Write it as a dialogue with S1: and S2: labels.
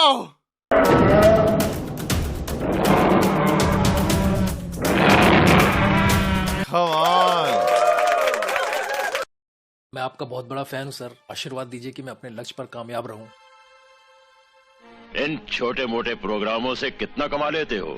S1: Wow! Come on.
S2: मैं आपका बहुत बड़ा फैन हूं सर, आशीर्वाद दीजिए कि मैं अपने लक्ष्य पर कामयाब रहूं।
S3: इन छोटे मोटे प्रोग्रामों से कितना कमा लेते हो?